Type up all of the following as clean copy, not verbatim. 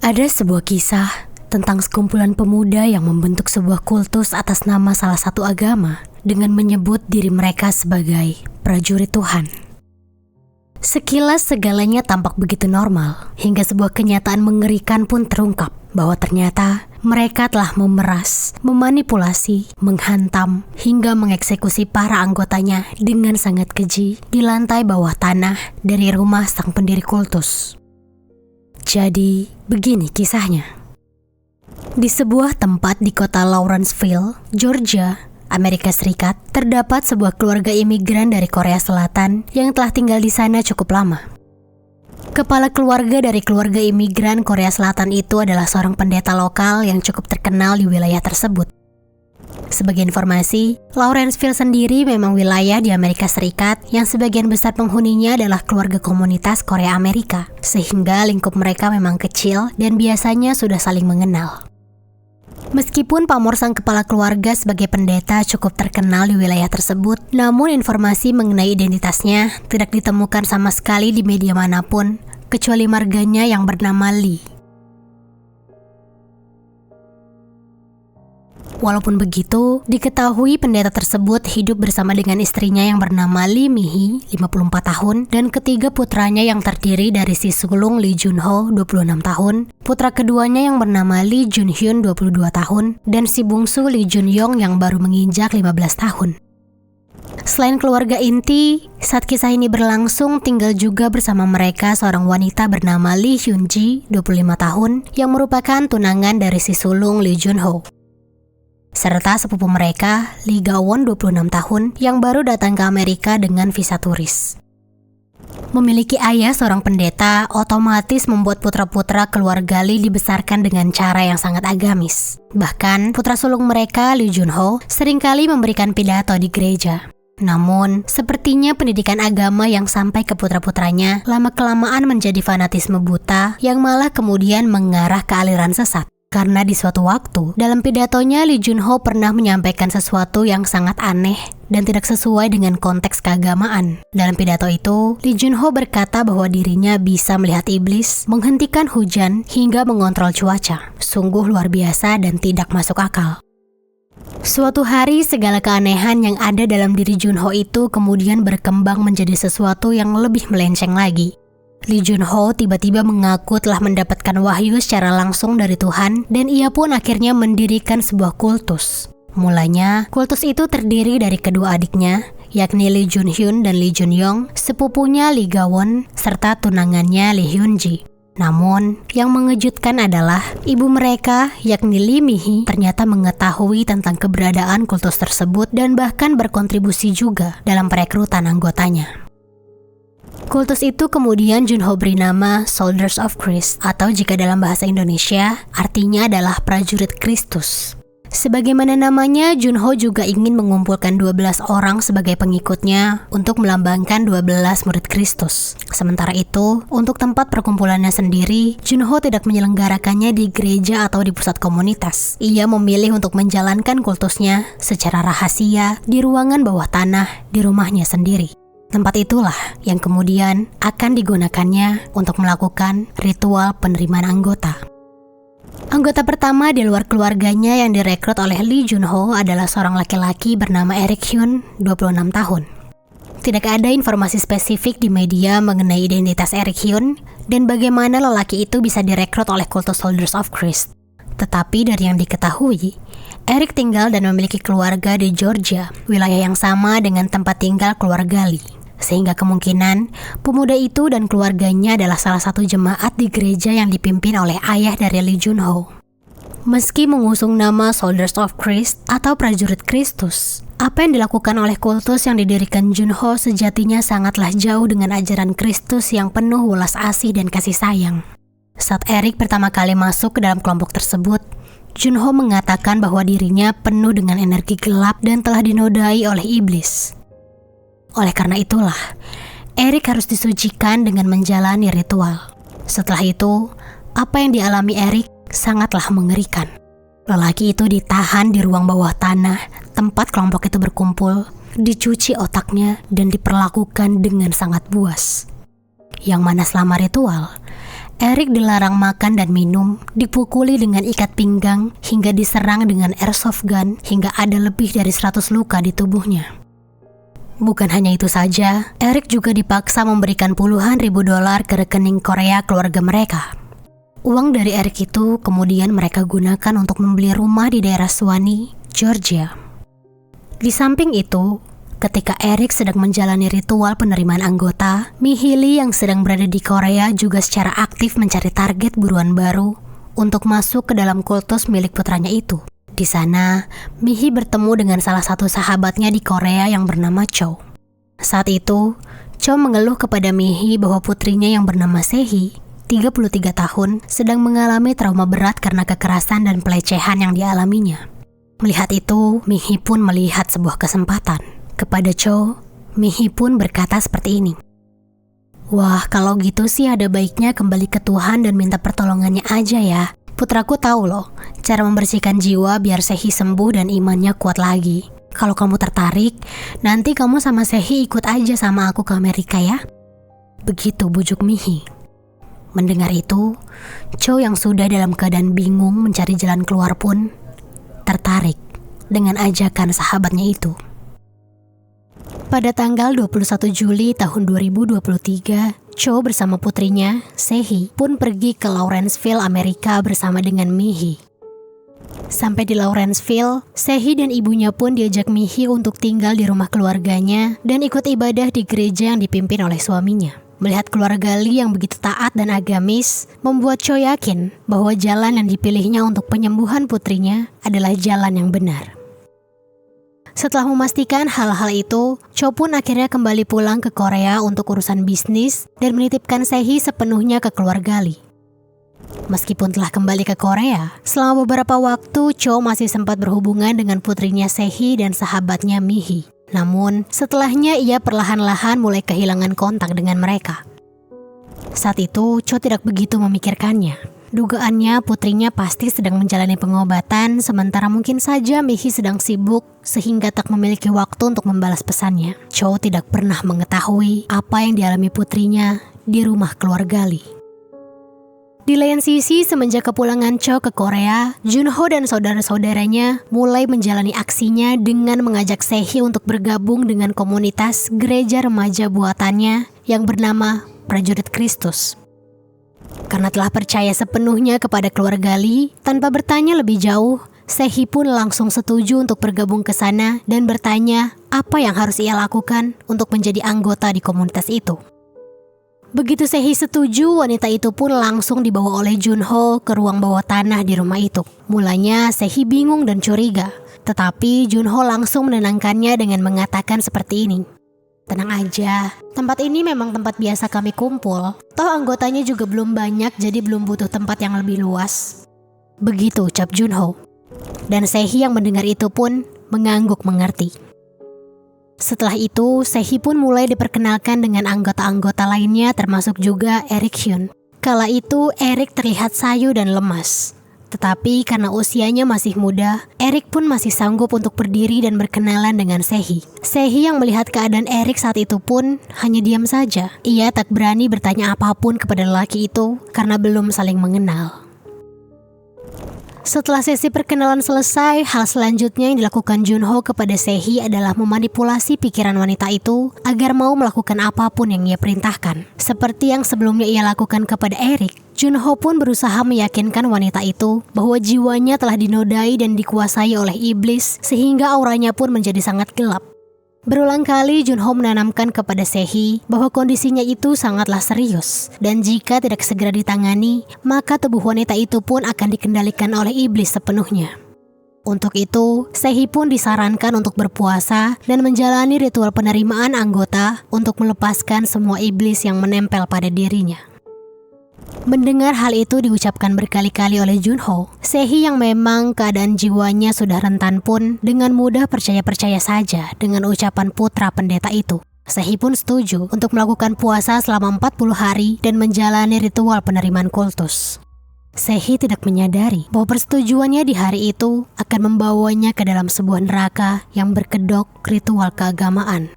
Ada sebuah kisah tentang sekumpulan pemuda yang membentuk sebuah kultus atas nama salah satu agama dengan menyebut diri mereka sebagai prajurit Tuhan. Sekilas segalanya tampak begitu normal, hingga sebuah kenyataan mengerikan pun terungkap bahwa ternyata mereka telah memeras, memanipulasi, menghantam, hingga mengeksekusi para anggotanya dengan sangat keji di lantai bawah tanah dari rumah sang pendiri kultus. Jadi, begini kisahnya. Di sebuah tempat di kota Lawrenceville, Georgia, Amerika Serikat, terdapat sebuah keluarga imigran dari Korea Selatan yang telah tinggal di sana cukup lama. Kepala keluarga dari keluarga imigran Korea Selatan itu adalah seorang pendeta lokal yang cukup terkenal di wilayah tersebut. Sebagai informasi, Lawrenceville sendiri memang wilayah di Amerika Serikat yang sebagian besar penghuninya adalah keluarga komunitas Korea Amerika, sehingga lingkup mereka memang kecil dan biasanya sudah saling mengenal. Meskipun pamor sang kepala keluarga sebagai pendeta cukup terkenal di wilayah tersebut, namun informasi mengenai identitasnya tidak ditemukan sama sekali di media manapun, kecuali marganya yang bernama Lee. Walaupun begitu, diketahui pendeta tersebut hidup bersama dengan istrinya yang bernama Lee Mi-hee, 54 tahun, dan ketiga putranya yang terdiri dari si sulung Lee Jun-ho, 26 tahun, putra keduanya yang bernama Lee Jun-hyun, 22 tahun, dan si bungsu Lee Jun-yong yang baru menginjak 15 tahun. Selain keluarga inti, saat kisah ini berlangsung tinggal juga bersama mereka seorang wanita bernama Lee Hyun-ji, 25 tahun, yang merupakan tunangan dari si sulung Lee Jun-ho. Serta sepupu mereka, Lee Ga-won 26 tahun, yang baru datang ke Amerika dengan visa turis. Memiliki ayah seorang pendeta otomatis membuat putra-putra keluarga Lee dibesarkan dengan cara yang sangat agamis. Bahkan, putra sulung mereka, Lee Jun-ho, seringkali memberikan pidato di gereja. Namun, sepertinya pendidikan agama yang sampai ke putra-putranya lama-kelamaan menjadi fanatisme buta yang malah kemudian mengarah ke aliran sesat. Karena di suatu waktu, dalam pidatonya Lee Jun-ho pernah menyampaikan sesuatu yang sangat aneh dan tidak sesuai dengan konteks keagamaan. Dalam pidato itu, Lee Jun-ho berkata bahwa dirinya bisa melihat iblis, menghentikan hujan, hingga mengontrol cuaca. Sungguh luar biasa dan tidak masuk akal. Suatu hari, segala keanehan yang ada dalam diri Jun-ho itu kemudian berkembang menjadi sesuatu yang lebih melenceng lagi. Lee Jun-ho tiba-tiba mengaku telah mendapatkan wahyu secara langsung dari Tuhan dan ia pun akhirnya mendirikan sebuah kultus. Mulanya, kultus itu terdiri dari kedua adiknya, yakni Lee Jun-hyun dan Lee Jun-yong, sepupunya Lee Ga-won, serta tunangannya Lee Hyun-ji. Namun, yang mengejutkan adalah ibu mereka, yakni Lee Mi-hee, ternyata mengetahui tentang keberadaan kultus tersebut dan bahkan berkontribusi juga dalam perekrutan anggotanya. Kultus itu kemudian Jun-ho beri nama Soldiers of Christ, atau jika dalam bahasa Indonesia, artinya adalah prajurit Kristus. Sebagaimana namanya, Jun-ho juga ingin mengumpulkan 12 orang sebagai pengikutnya untuk melambangkan 12 murid Kristus. Sementara itu, untuk tempat perkumpulannya sendiri, Jun-ho tidak menyelenggarakannya di gereja atau di pusat komunitas. Ia memilih untuk menjalankan kultusnya secara rahasia di ruangan bawah tanah di rumahnya sendiri. Tempat itulah yang kemudian akan digunakannya untuk melakukan ritual penerimaan anggota. Anggota pertama di luar keluarganya yang direkrut oleh Lee Jun-ho adalah seorang laki-laki bernama Eric Hyun, 26 tahun. Tidak ada informasi spesifik di media mengenai identitas Eric Hyun dan bagaimana lelaki itu bisa direkrut oleh kultus Soldiers of Christ. Tetapi dari yang diketahui, Eric tinggal dan memiliki keluarga di Georgia, wilayah yang sama dengan tempat tinggal keluarga Lee. Sehingga kemungkinan pemuda itu dan keluarganya adalah salah satu jemaat di gereja yang dipimpin oleh ayah dari Lee Jun-ho. Meski mengusung nama Soldiers of Christ atau prajurit Kristus, apa yang dilakukan oleh kultus yang didirikan Jun-ho sejatinya sangatlah jauh dengan ajaran Kristus yang penuh welas asih dan kasih sayang. Saat Eric pertama kali masuk ke dalam kelompok tersebut, Jun-ho mengatakan bahwa dirinya penuh dengan energi gelap dan telah dinodai oleh iblis. Oleh karena itulah, Eric harus disucikan dengan menjalani ritual. Setelah itu, apa yang dialami Eric sangatlah mengerikan. Lelaki itu ditahan di ruang bawah tanah, tempat kelompok itu berkumpul, dicuci otaknya dan diperlakukan dengan sangat buas. Yang mana selama ritual, Eric dilarang makan dan minum, dipukuli dengan ikat pinggang, hingga diserang dengan airsoft gun, hingga ada lebih dari 100 luka di tubuhnya. Bukan hanya itu saja, Eric juga dipaksa memberikan puluhan ribu dolar ke rekening Korea keluarga mereka. Uang dari Eric itu kemudian mereka gunakan untuk membeli rumah di daerah Suwanee, Georgia. Di samping itu, ketika Eric sedang menjalani ritual penerimaan anggota, Mihi Lee yang sedang berada di Korea juga secara aktif mencari target buruan baru untuk masuk ke dalam kultus milik putranya itu. Di sana, Mihi bertemu dengan salah satu sahabatnya di Korea yang bernama Cho. Saat itu, Cho mengeluh kepada Mihi bahwa putrinya yang bernama Sehee, 33 tahun, sedang mengalami trauma berat karena kekerasan dan pelecehan yang dialaminya. Melihat itu, Mihi pun melihat sebuah kesempatan. Kepada Cho, Mihi pun berkata seperti ini. Wah, kalau gitu sih ada baiknya kembali ke Tuhan dan minta pertolongannya aja ya. Putraku tahu loh, cara membersihkan jiwa biar Sehee sembuh dan imannya kuat lagi. Kalau kamu tertarik, nanti kamu sama Sehee ikut aja sama aku ke Amerika ya. Begitu bujuk Mihi. Mendengar itu, Cho yang sudah dalam keadaan bingung mencari jalan keluar pun tertarik dengan ajakan sahabatnya itu. Pada tanggal 21 Juli tahun 2023, Cho bersama putrinya, Sehee, pun pergi ke Lawrenceville, Amerika bersama dengan Mihi. Sampai di Lawrenceville, Sehee dan ibunya pun diajak Mihi untuk tinggal di rumah keluarganya dan ikut ibadah di gereja yang dipimpin oleh suaminya. Melihat keluarga Lee yang begitu taat dan agamis, membuat Cho yakin bahwa jalan yang dipilihnya untuk penyembuhan putrinya adalah jalan yang benar. Setelah memastikan hal-hal itu, Cho pun akhirnya kembali pulang ke Korea untuk urusan bisnis dan menitipkan Sehee sepenuhnya ke keluarga Lee. Meskipun telah kembali ke Korea, selama beberapa waktu Cho masih sempat berhubungan dengan putrinya Sehee dan sahabatnya Mihi. Namun, setelahnya ia perlahan-lahan mulai kehilangan kontak dengan mereka. Saat itu, Cho tidak begitu memikirkannya. Dugaannya putrinya pasti sedang menjalani pengobatan, sementara mungkin saja Mihi sedang sibuk sehingga tak memiliki waktu untuk membalas pesannya. Cho tidak pernah mengetahui apa yang dialami putrinya di rumah keluarga Lee. Di lain sisi, semenjak kepulangan Cho ke Korea, Junho dan saudara-saudaranya mulai menjalani aksinya dengan mengajak Sehee untuk bergabung dengan komunitas gereja remaja buatannya yang bernama Prajurit Kristus. Karena telah percaya sepenuhnya kepada keluarga Lee, tanpa bertanya lebih jauh, Sehee pun langsung setuju untuk bergabung ke sana dan bertanya apa yang harus ia lakukan untuk menjadi anggota di komunitas itu. Begitu Sehee setuju, wanita itu pun langsung dibawa oleh Junho ke ruang bawah tanah di rumah itu. Mulanya Sehee bingung dan curiga, tetapi Junho langsung menenangkannya dengan mengatakan seperti ini. Tenang aja, tempat ini memang tempat biasa kami kumpul. Toh anggotanya juga belum banyak, jadi belum butuh tempat yang lebih luas. Begitu ucap Junho. Dan Sehee yang mendengar itu pun mengangguk mengerti. Setelah itu, Sehee pun mulai diperkenalkan dengan anggota-anggota lainnya termasuk juga Eric Hyun. Kala itu Eric terlihat sayu dan lemas. Tetapi karena usianya masih muda, Eric pun masih sanggup untuk berdiri dan berkenalan dengan Sehee. Sehee yang melihat keadaan Eric saat itu pun hanya diam saja. Ia tak berani bertanya apapun kepada lelaki itu karena belum saling mengenal. Setelah sesi perkenalan selesai, hal selanjutnya yang dilakukan Junho kepada Sehee adalah memanipulasi pikiran wanita itu agar mau melakukan apapun yang ia perintahkan. Seperti yang sebelumnya ia lakukan kepada Eric, Junho pun berusaha meyakinkan wanita itu bahwa jiwanya telah dinodai dan dikuasai oleh iblis sehingga auranya pun menjadi sangat gelap. Berulang kali Junho menanamkan kepada Sehee bahwa kondisinya itu sangatlah serius dan jika tidak segera ditangani, maka tubuh wanita itu pun akan dikendalikan oleh iblis sepenuhnya. Untuk itu, Sehee pun disarankan untuk berpuasa dan menjalani ritual penerimaan anggota untuk melepaskan semua iblis yang menempel pada dirinya. Mendengar hal itu diucapkan berkali-kali oleh Junho, Sehee yang memang keadaan jiwanya sudah rentan pun dengan mudah percaya-percaya saja dengan ucapan putra pendeta itu. Sehee pun setuju untuk melakukan puasa selama 40 hari dan menjalani ritual penerimaan kultus. Sehee tidak menyadari bahwa persetujuannya di hari itu akan membawanya ke dalam sebuah neraka yang berkedok ritual keagamaan.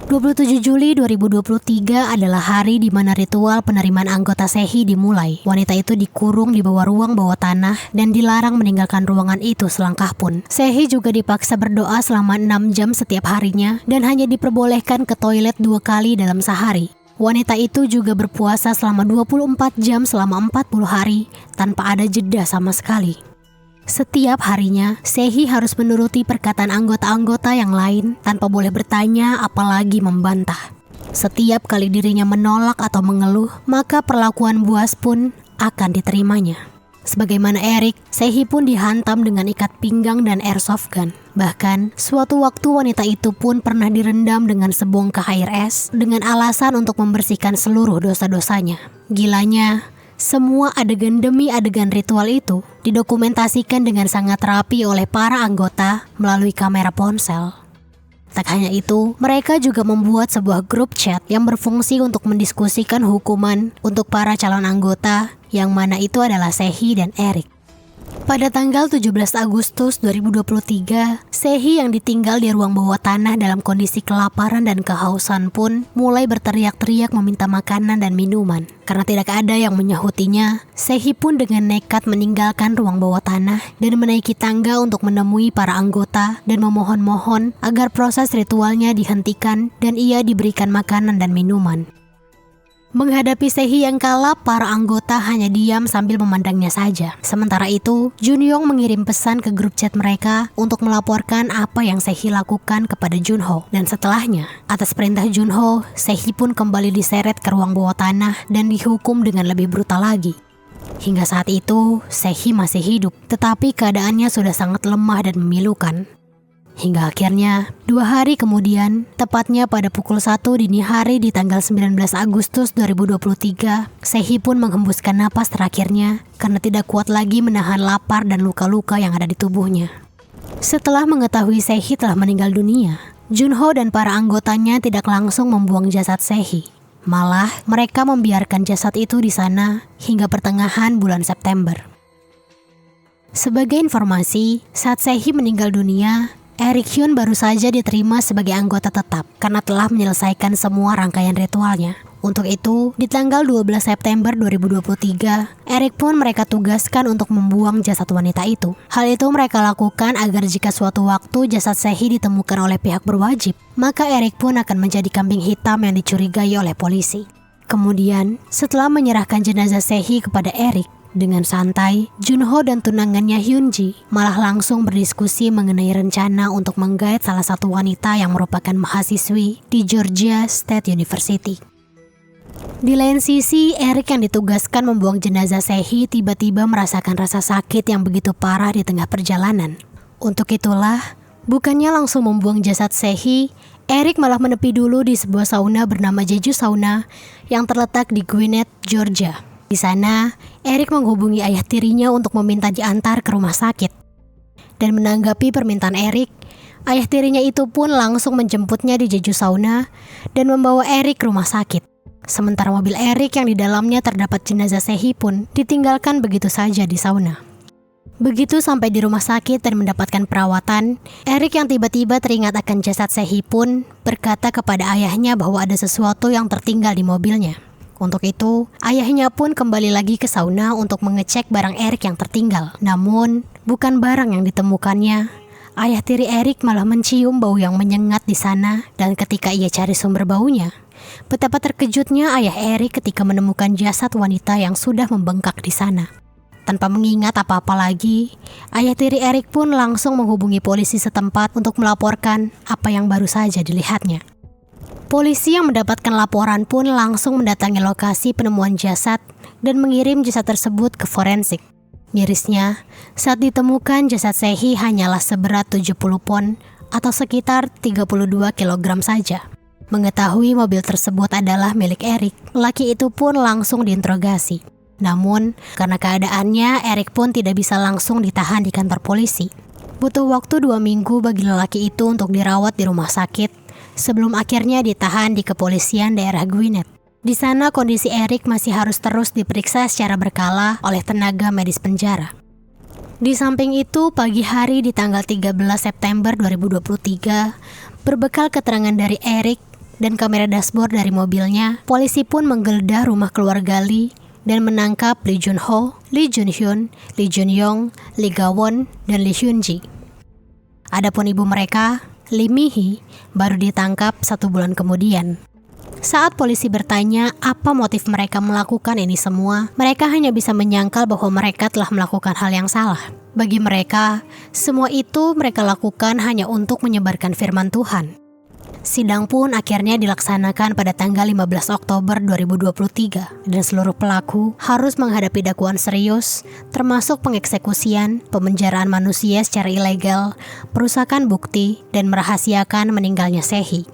27 Juli 2023 adalah hari di mana ritual penerimaan anggota Sehi dimulai. Wanita itu dikurung di bawah ruang bawah tanah dan dilarang meninggalkan ruangan itu selangkah pun. Sehi juga dipaksa berdoa selama 6 jam setiap harinya dan hanya diperbolehkan ke toilet 2 kali dalam sehari. Wanita itu juga berpuasa selama 24 jam selama 40 hari tanpa ada jeda sama sekali. Setiap harinya, Sehi harus menuruti perkataan anggota-anggota yang lain tanpa boleh bertanya apalagi membantah. Setiap kali dirinya menolak atau mengeluh, maka perlakuan buas pun akan diterimanya. Sebagaimana Eric, Sehi pun dihantam dengan ikat pinggang dan airsoft gun. Bahkan, suatu waktu wanita itu pun pernah direndam dengan sebongkah air es dengan alasan untuk membersihkan seluruh dosa-dosanya. Gilanya, semua adegan demi adegan ritual itu didokumentasikan dengan sangat rapi oleh para anggota melalui kamera ponsel. Tak hanya itu, mereka juga membuat sebuah grup chat yang berfungsi untuk mendiskusikan hukuman untuk para calon anggota, yang mana itu adalah Sehi dan Eric. Pada tanggal 17 Agustus 2023, Sehi yang ditinggal di ruang bawah tanah dalam kondisi kelaparan dan kehausan pun mulai berteriak-teriak meminta makanan dan minuman. Karena tidak ada yang menyahutinya, Sehi pun dengan nekat meninggalkan ruang bawah tanah dan menaiki tangga untuk menemui para anggota dan memohon-mohon agar proses ritualnya dihentikan dan ia diberikan makanan dan minuman. Menghadapi Sehi yang kalah, para anggota hanya diam sambil memandangnya saja. Sementara itu, Junyoung mengirim pesan ke grup chat mereka untuk melaporkan apa yang Sehi lakukan kepada Junho. Dan setelahnya, atas perintah Junho, Sehi pun kembali diseret ke ruang bawah tanah dan dihukum dengan lebih brutal lagi. Hingga saat itu, Sehi masih hidup, tetapi keadaannya sudah sangat lemah dan memilukan. Hingga akhirnya, 2 hari kemudian, tepatnya pada pukul 1 dini hari di tanggal 19 Agustus 2023, Sehi pun menghembuskan napas terakhirnya karena tidak kuat lagi menahan lapar dan luka-luka yang ada di tubuhnya. Setelah mengetahui Sehi telah meninggal dunia, Junho dan para anggotanya tidak langsung membuang jasad Sehi. Malah, mereka membiarkan jasad itu di sana hingga pertengahan bulan September. Sebagai informasi, saat Sehi meninggal dunia, Eric Hyun baru saja diterima sebagai anggota tetap karena telah menyelesaikan semua rangkaian ritualnya. Untuk itu, di tanggal 12 September 2023, Eric pun mereka tugaskan untuk membuang jasad wanita itu. Hal itu mereka lakukan agar jika suatu waktu jasad Sehi ditemukan oleh pihak berwajib, maka Eric pun akan menjadi kambing hitam yang dicurigai oleh polisi. Kemudian, setelah menyerahkan jenazah Sehi kepada Eric, dengan santai, Junho dan tunangannya Hyunji malah langsung berdiskusi mengenai rencana untuk menggait salah satu wanita yang merupakan mahasiswi di Georgia State University. Di lain sisi, Eric yang ditugaskan membuang jenazah Sehi tiba-tiba merasakan rasa sakit yang begitu parah di tengah perjalanan. Untuk itulah, bukannya langsung membuang jasad Sehi, Eric malah menepi dulu di sebuah sauna bernama Jeju Sauna yang terletak di Gwinnett, Georgia. Di sana, Eric menghubungi ayah tirinya untuk meminta diantar ke rumah sakit. Dan menanggapi permintaan Eric, ayah tirinya itu pun langsung menjemputnya di Jeju Sauna dan membawa Eric ke rumah sakit. Sementara mobil Eric yang di dalamnya terdapat jenazah Sehi pun ditinggalkan begitu saja di sauna. Begitu sampai di rumah sakit dan mendapatkan perawatan, Eric yang tiba-tiba teringat akan jasad Sehi pun berkata kepada ayahnya bahwa ada sesuatu yang tertinggal di mobilnya. Untuk itu, ayahnya pun kembali lagi ke sauna untuk mengecek barang Eric yang tertinggal. Namun, bukan barang yang ditemukannya. Ayah tiri Eric malah mencium bau yang menyengat di sana, dan ketika ia cari sumber baunya, betapa terkejutnya ayah Eric ketika menemukan jasad wanita yang sudah membengkak di sana. Tanpa mengingat apa-apa lagi, ayah tiri Eric pun langsung menghubungi polisi setempat untuk melaporkan apa yang baru saja dilihatnya. Polisi yang mendapatkan laporan pun langsung mendatangi lokasi penemuan jasad dan mengirim jasad tersebut ke forensik. Mirisnya, saat ditemukan jasad Sehi hanyalah seberat 70 pon atau sekitar 32 kg saja. Mengetahui mobil tersebut adalah milik Eric, lelaki itu pun langsung diinterogasi. Namun, karena keadaannya, Eric pun tidak bisa langsung ditahan di kantor polisi. Butuh waktu 2 minggu bagi lelaki itu untuk dirawat di rumah sakit, sebelum akhirnya ditahan di kepolisian daerah Gwinnett. Di sana kondisi Eric masih harus terus diperiksa secara berkala oleh tenaga medis penjara. Di samping itu, pagi hari di tanggal 13 September 2023, berbekal keterangan dari Eric, dan kamera dashboard dari mobilnya, polisi pun menggeledah rumah keluarga Lee dan menangkap Lee Jun-ho, Lee Jun-hyun, Lee Jun-yong, Lee Ga-won, dan Lee Hyun-ji. Adapun ibu mereka, Lee Mi-hee, baru ditangkap 1 bulan kemudian. Saat polisi bertanya apa motif mereka melakukan ini semua, mereka hanya bisa menyangkal bahwa mereka telah melakukan hal yang salah. Bagi mereka, semua itu mereka lakukan hanya untuk menyebarkan firman Tuhan. Sidang pun akhirnya dilaksanakan pada tanggal 15 Oktober 2023 dan seluruh pelaku harus menghadapi dakwaan serius termasuk pengeksekusian, pemenjaraan manusia secara ilegal, perusakan bukti, dan merahasiakan meninggalnya Sehee.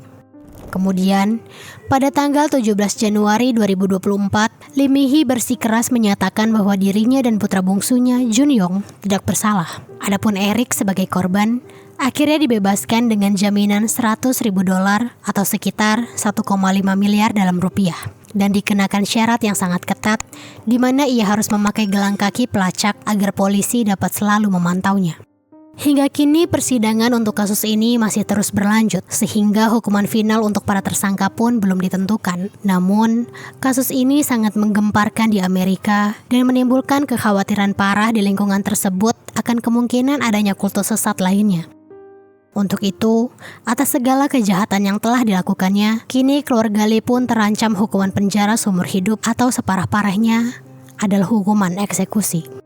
Kemudian, pada tanggal 17 Januari 2024, Lee Mi-hee bersikeras menyatakan bahwa dirinya dan putra bungsunya Jun-yong tidak bersalah. Adapun Eric sebagai korban, akhirnya dibebaskan dengan jaminan $100.000 atau sekitar 1,5 miliar dalam rupiah. Dan dikenakan syarat yang sangat ketat, di mana ia harus memakai gelang kaki pelacak agar polisi dapat selalu memantaunya. Hingga kini persidangan untuk kasus ini masih terus berlanjut, sehingga hukuman final untuk para tersangka pun belum ditentukan. Namun, kasus ini sangat menggemparkan di Amerika dan menimbulkan kekhawatiran parah di lingkungan tersebut akan kemungkinan adanya kultus sesat lainnya. Untuk itu, atas segala kejahatan yang telah dilakukannya, kini keluarga Lee pun terancam hukuman penjara seumur hidup atau separah-parahnya adalah hukuman eksekusi.